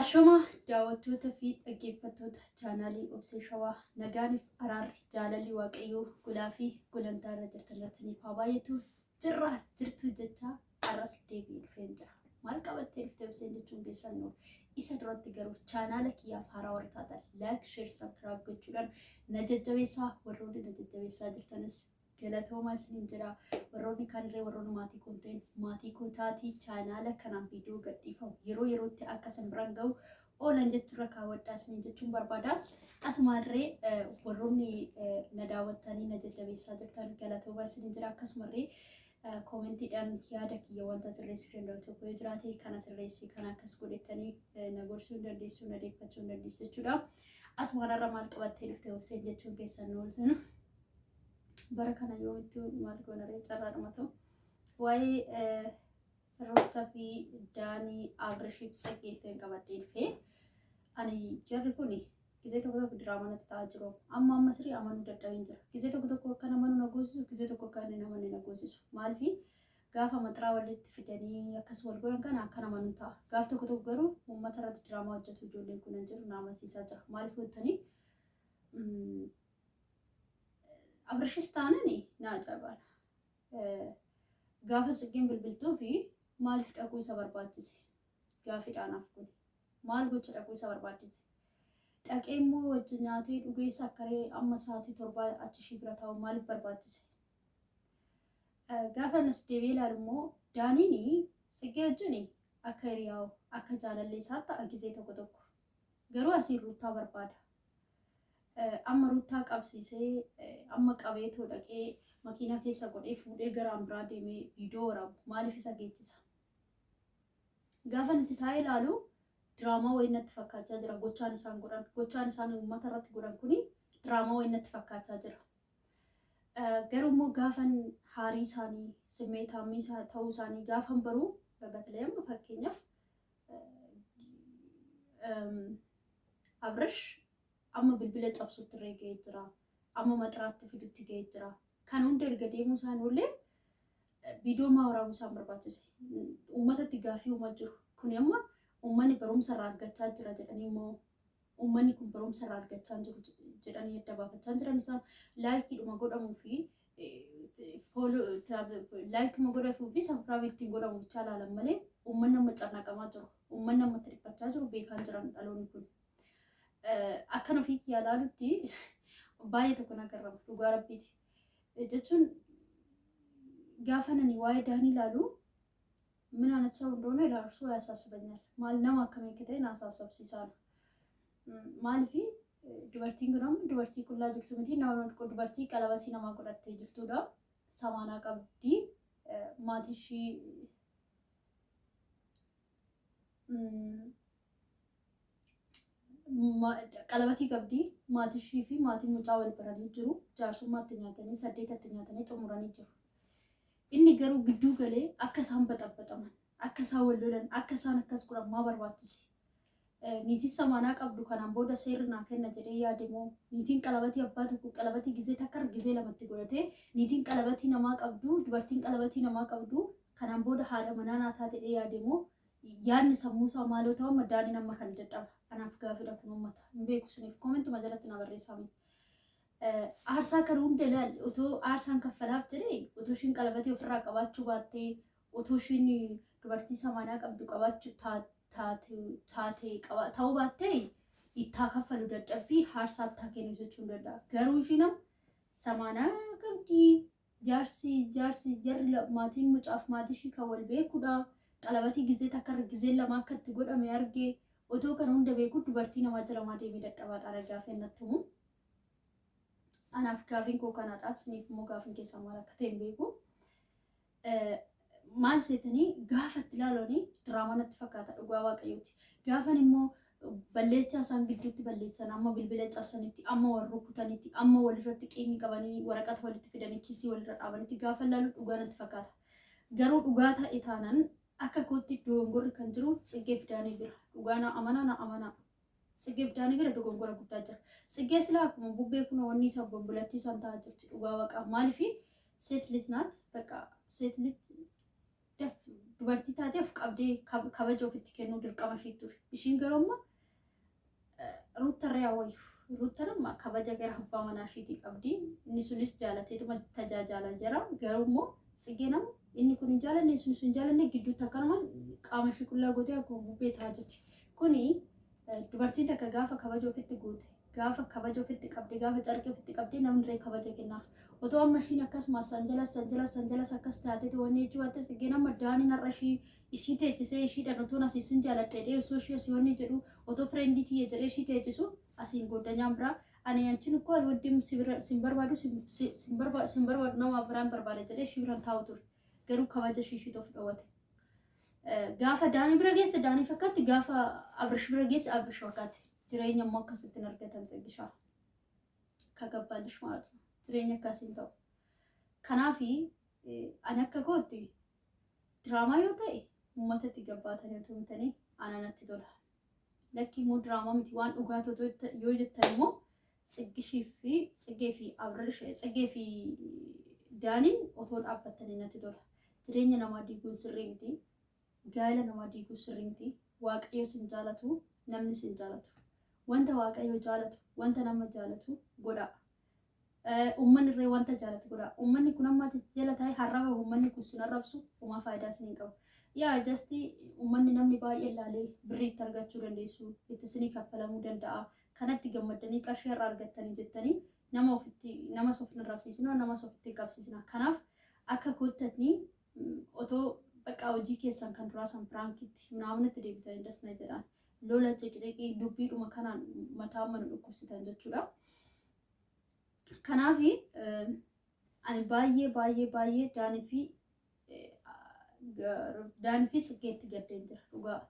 Ashama daawwattoota fi dhaggeeffattoota chaanaalii Obsee Shawaa nagaaniif araarri jaalalli waaqayyoo gulaa fi gulantaa irra jirtanatti ni baay'atu jirtu jecha arras deebi'ee dhufeen jira. Maal qabattee dhuftee Obseen jechuun keessannoo isa duratti garuu chaanaala kiyyaaf haaraa warra taatan laayik, sheer, sabskiraayib gochuudhaan na jajjabeessaa warroonni na jajjabeessaa jirtanis galatoomaa isiniin jira. Warroonni kaanirree warroonni maatii kunteen maatii kutaatii chaanaala kanaan viidiyoo gadhiifamu yeroo yerootti akka san biraan ga'u oolan jechuudha kaawwadhaa isiniin jechuun barbaada. Asumarree warroonni na daawwattanii na jajjabeessaa jirtan galatoomaa isiniin jira. Akkasumarree koomentiidhaan yaada kiyya wanta sirreessuu danda'u tokko yoo jiraate kana sirreessi kana akkas godhettanii na gorsuu hin dandeessu na deeffachuu hin dandeessu jechuudha. Asumarra maal qabattee dhuftee Obseen jechuun keessan ooltinu. Bara kana yoomitti maal goonaree carraadhuma ta'u waa'ee Ruutaa fi Daanii Abrishiif Tsageettiin qabadhee dhufee ani jarri kuni gisee tokko tokko diraamaa natti ta'aa jiru. Amma sirii amanuu dadhabeen jira. Gisee tokko akka namanuu na goosisu gisee tokko akka inni namanni na goosisu. Maaliif gaafa maxxaraa walitti fidanii akkas wal godhan kana akka namanuu ta'a. Gaaf tokko garuu uummata irratti diraamaa hojjetu ijoolleen kun hin jiru na amansiisaa jira. Maaliif hojjetanii Abrishis taanani na ajaa'ibaan. Gaafa Tsigeen bilbiltuu fi maaliif dhaquu isa barbaachise? Gaafiidhaanaaf kun maal gocha dhaquu isa barbaachise? Dhaqee immoo wajjin nyaatee dhugee sakkaree amma sa'aatii 7 achi ishii bira taa'u maaliif barbaachise? Gaafa nas deebi'ee ilaalu immoo Daaniin Tsigee wajjin akka hiriyaa'u akka jaalallee isaa ta'a gisee tokko tokko. Garuu asii Ruutaa barbaada. Amma Ruutaa qabsiisee amma qabeetoo dhaqee makiinaa keessa godhee fuudhee garaan biraa deemee viidiyoo waraabu maaliif isa geechisa? Gaafa nuti taa'ee ilaalu diraamaa wayii natti fakkaachaa jira. Gochaan isaan uummata irratti godhan kuni diraamaa wayii natti fakkaachaa jira. Garuu immoo gaafan haarii isaanii simmeetaamii ta'uu isaanii gaafan baruu batalee amma fakkeenyaaf Abrish amma bilbila cabsuutti irree ga'ee jira. Amma maxxaraatti fidutti ga'ee jira. Kan hunda erga deemuu isaan ollee viidiyoo maa waraabuu isaan barbaachise. Uummatatti gaaffii uumaa jiru. Kuni amma uummanni barumsa irraa argachaa jira jedhanii immoo uummanni kun barumsa irraa argachaa jiru jedhanii adda baafachaa jiran isaan laayikiidhuma godhamuu fi laayikuma godhamuu fi sabskiraayib ittiin godhamu bichaa ilaalan malee uummanni amma carnaaqamaa jiru. Uummanni amma itti dhiphachaa jiru beekaan jiran dhaloonni kun. Akkan ofii kiyyaa ilaalutti baay'ee tokko na garrama dhugaa rabbiiti. Jechuun gaafa nani waa'ee Daanii ilaalu ምን አይነት ሰው እንደሆነ ለእርሱ ያሳስበኛል። ማል ነው አከመኝ ከተይ ናሳሰብሲሳል ማልፊ ዱበርቲን ግራም ዱበርቲ ኩላ ጅርቱ ምቲ ናው ነው ዱበርቲ ቀለበቲ ነማ ቆረተ ጅርቱ ዳ ሰማና ቀብዲ ማቲሺ ቀለበቲ ቀብዲ ማቲሺ ፊ ማቲ ሙጫወል በራኒ ጅሩ ጃርሱማ ተኛተኒ ሰዴት ተኛተኒ ጦሙራኒ ጅሩ inni garuu gidduu galee akka isaan baxabbataman akka isaan wal lolan akka isaan akkas godhan maa barbaachise? Niitiin samaanaa qabdu kanaan booda seerri naa kenna jedhee yaadamoo niitiin qalabatii abbaa tokko qalabatii gisee takka gisee lamatti godhatee niitiin qalabatii namaa qabdu dubartiin qalabatii namaa qabdu kanaan booda haadha manaa naa taate jedhee yaadamoo yaadni sammuu isaa maaloo ta'u maddaanii nama kan dadhaba. Anaaf gaafidha kun uummata hin beeku suniif koomentuma jalatti na barreessame. Aarsaa kan hunda ilaal otoo aarsaan kaffalaaf jedhee otoo ishiin qalabatii ofirraa qabaachuu baattee otoo ishiin dubartii samaanaa qabdu qabaachuu ta'uu baattee ittaa kaffalu dadhabbii aarsaa ittaa kennu jechuu hin danda'a. Garuu ishiin samaanaa qabdi jaarsi jarri maatiin mucaaf maatii ishii kan wal beekudha. Qalabatii gisee takka gisee lama akka itti godhame argee otoo kan hunda beeku dubartii namaa jalamaa deemee dadhabaadha ragaa fennatti himu. Anaaf gaafiin koo kanadha. Isiniif immoo gaafiin keessaa maal akka ta'e hin beeku. Maal seetanii gaafa itti ilaalanii diraamaa natti fakkaata dhugaa waaqayyooti. Gaafan immoo balleessaa isaan gidduutti balleessan amma bilbila cabsanitti amma wal rukutanitti amma walirratti qeenii qabanii waraqata walitti fidanii kisii walirra dhaabanitti gaafa ilaalu dhugaa natti fakkaata. Garuu dhugaa ta'e taanaan akka kootti dogongorri kan jiru Tsigee fi Daanii bira. Dhugaa na amanaa. Tsigee fi Daanii bira dogongora guddaa jira. Tsigee silaa akkuma bubbee kun wanni isa bombolattii isaan ta'aa jirti dhugaa waaqaa. Maaliif seet lij naat በቃ seet lij dubartii taateef qabdee kabaja ofitti kennuu dirqama ishee ture. Ishiin garuu amma ruuttarree hawwayyu. Ruuttan amma kabaja gara abbaa manaa isheetii qabdi. Inni sunis jaalateetuma tajaajilaa jira. Garuu immoo Tsigeen amma inni kun hin jaalanne sunis hin jaalanne gidduutti akkanuma qaama ishee qullaa gootee akkuma bubbee taa'aa jirti. Kuni dubartiin takka gaafa kabaja ofitti goote, gaafa kabaja ofitti qabde, gaafa carqee ofitti qabde namni irree kabaja kennaaf. Otoo amma ishiin akkasumas sanjalas akkas taatee wanni jechuu waatte Tsigeen amma daanii narra ishii teechisee ishiidhaan otoo asiisin jaaladhee osoo ishii asii wanni jedhu otoo fireendiitii jedhee ishii teechisu asiin goddanyaan biraa ani yanchin uko alwaddim simbarbaadu simbarbaadu nama biraan barbaada jedhee ishii biraan taa'u ture. Garuu kabaja ishii of dhowwate. Gaafa daanii bira geesse daanii fakkaatti gaafa Abrish bira geesse Abrish fakkaatti. Jireenya immoo akkasittiin argatan Tsigishaa. Kagabbaanish ማለት ነው. Jireenya akkasiin ta'u. Kanaafi ani akka gootti diraamaa yoo ta'e uummatatti gabbaatanii otoo hin taane ananatti tola. Lakki immoo diraamaa miti waan dhugaatu yoo jettan immoo Tsigee fi Abrish Tsigee fi daaniin otoo dhaabbatanii natti tola. Jireenya namaa diiguun sirrii miti. Gaa'ela namaa diiguun sirrii miti. Waaqayyo sin jaalatu namni sin jaalatu. Wanta waaqayyo jaalatu wanta nama jaalatu godhaa. Uummanni irree wanta jaalatu godhaa. Uummanni kun amma jala taa'ee har'aba uummanni kun sin arrabsu uumaa faayidaa sin hin qabu. Yaa jasti uummanni namni baay'ee ilaalee birriitti argachuu dandeessu. Itti sinii kaffalamuu danda'a. Kanatti gammaddanii qarshii irraa argattanii jettanii nama sofin arrabsiisina nama sofitti qabsiisina. Kanaaf akka koottanii otoo bakka hojii keessan kan duraa san piraankitti naamnatti deebitanii dasna jedhaan lola ciqiqii dubbiidhuma kanaan mataa mana dhukkubsitan jechuudha. Kanaafi ani baay'ee daanii fi Tsigeetti gaddeen jira dhugaa.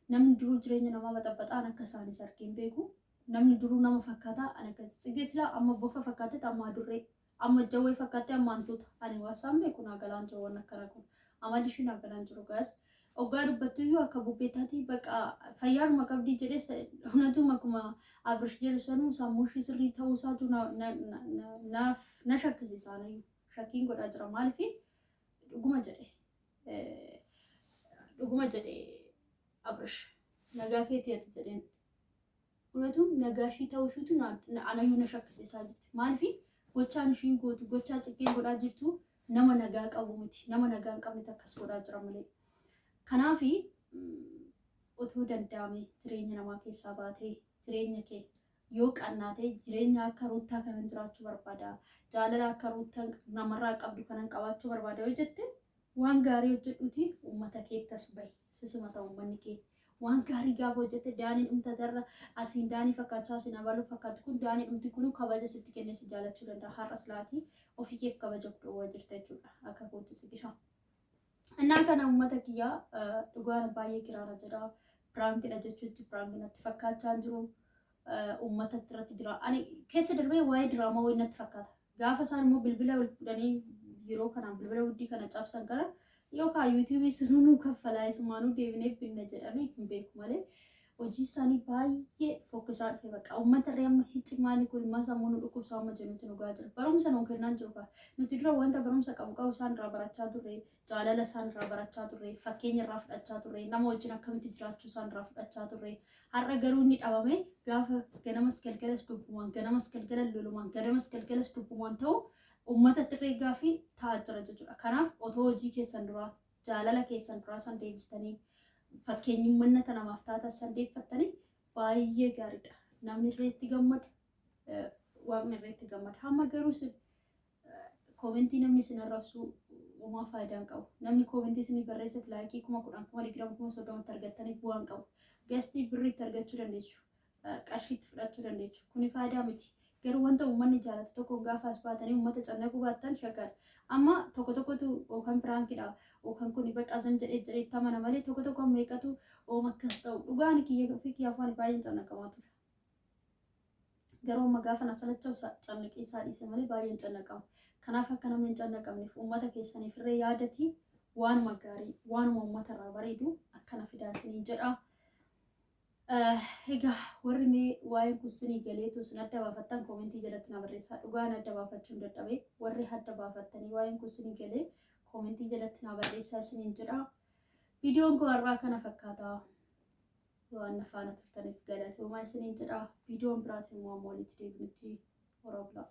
Namni duruu jireenya namaa baxabbaxaan akka isaanis argeen beeku. Namni duruu nama fakkaataa ani akkasii Tsigee silaa amma bofa fakkaatetti amma adurree amma jawwee fakkaatee amma hantuuta ani waasaan beeku naagalaan jiru waan akkana kun amma dishiin naagalaan jiru gaas oggaa dubbattu iyyuu akka bubbee taatii bakka fayyaadhuma qabdii jedhee hunatuma akkuma Abrish jedhu sanuu sammuu ishii sirrii ta'uu isaatu na shakkisiisa anayyuu shakkiin godhaa jira maaliif dhuguma jedhee Abrish nagaa keetii ati jedheen hunatuun nagaa ishii ta'uu ishiitu anayyuu na shakkisiisaa jirti maaliif gochaan ishiin gootu gochaa Tsigeen godhaa jirtu nama nagaa qabu miti nama nagaa hin qabne akkas godhaa jira malee. Kanaafi otoo danda'ame jireenya namaa keessaa baatee jireenya kee yoo qannaatee jireenya akka ruuttaa kanan jiraachuu barbaada. Jaalala akka ruuttaa namarraa qabdu kanan qabaachuu barbaada yoo jette waan gaarii hojjedhuuti uummata keettas bahi sisimata uummanni kee. Waan gaarii gaafa hojjette daaniin dhumta darra asiin daanii fakkaachaa asiin abaluu fakkaatu kun daanii dhumti kun kabaja sitti kennee si jaalachuu danda'a. Har'as laatii ofii keef kabaja dhowwaa jirta jechuudha akka kootti Tsigishaa. Innaan kana uummata kiyyaa dhugaan baay'ee kiraara jedha. Piraankiidha jechuutti piraankiin natti fakkaachaa jiru uummata irratti jira. Ani keessa darbee waa'ee diraamaa wayii natti fakkaata. Gaafa isaan immoo bilbila wal fuudhanii yeroo kanaan bilbila huddii kana cabsan gara yookaan yuutuubii sunuu kaffalaa isumaanuu deebinee binna jedhanii hin beeku malee hojii isaanii baay'ee fokkisaa dhufe bakka uummata irree amma hiccimaanii kun immoo sammuu nu dhukkubsaa amma jennuutti nu gaa jira. Barumsa nuun kennaan jiru kaa nuti dura wanta barumsa qabu isaan irraa barachaa turre jaalala isaan irraa barachaa turre fakkeenya irraa fudhachaa turre nama wajjin akkamitti jiraachuu isaan irraa fudhachaa turre har'a garuu inni dhabame gaafa ganamas galgalas dubbumaan ganamas galgalas lolumaan ganamas galgalas dubbumaan ta'u uummata irree gaafii ta'aa jira jechuudha. Kanaaf otoo hojii keessan duraa jaalala keessan duraa san deebistanii fakkeenyummaa namaaf taatan san deeffattanii baay'ee gaariidha. Namni irreetti gammada waaqni irreetti gammada. Hamma garuu koomentii namni isin arrabsu uumaa faayidaa hin qabu. Namni koomentii isinii barreesseef laayikii 10,000 20,000 30,000 argattanii bu'aa hin qabu. Gastii birriitti argachuu dandeessu. Qarshiitti fudhachuu dandeessu. Kuni faayidaa miti. Garuu wanta uummanni jaalatu tokko gaafa as baatanii uummata cannaquu baattan shakkaadha. Amma tokkotu yookaan piraankiidha yookaan kun bakka zam jedhee tamana malee tokko meeqatu ooma akkas ta'u dhugaan kiyya afaan baay'een cannaqamaa ture. Garuu amma gaafa na salacha'u cannaqii isaa dhiise malee baay'een cannaqama. Kanaaf akka namni hin cannaqamneef uummata keessaniif irree yaadati waanuma gaarii waanuma uummata irraa bareedu akkana fidaasanii jedha. Egaa warri mee waa'ee kusinii galeetu sun adda baafattan koomentii jalatti na barreessaa. Dhugaan adda baafachuu hin dadhabe warri adda baafattanii waa'ee kusinii galee koomentii jalatti naa barreessaa isiniin jedha. Viidiyoon kun har'aa kana fakkaata. waan faana turtaniif galatoomaa isiniin jedha. Viidiyoon biraatiin immoo walitti deebinutti. Oromoo.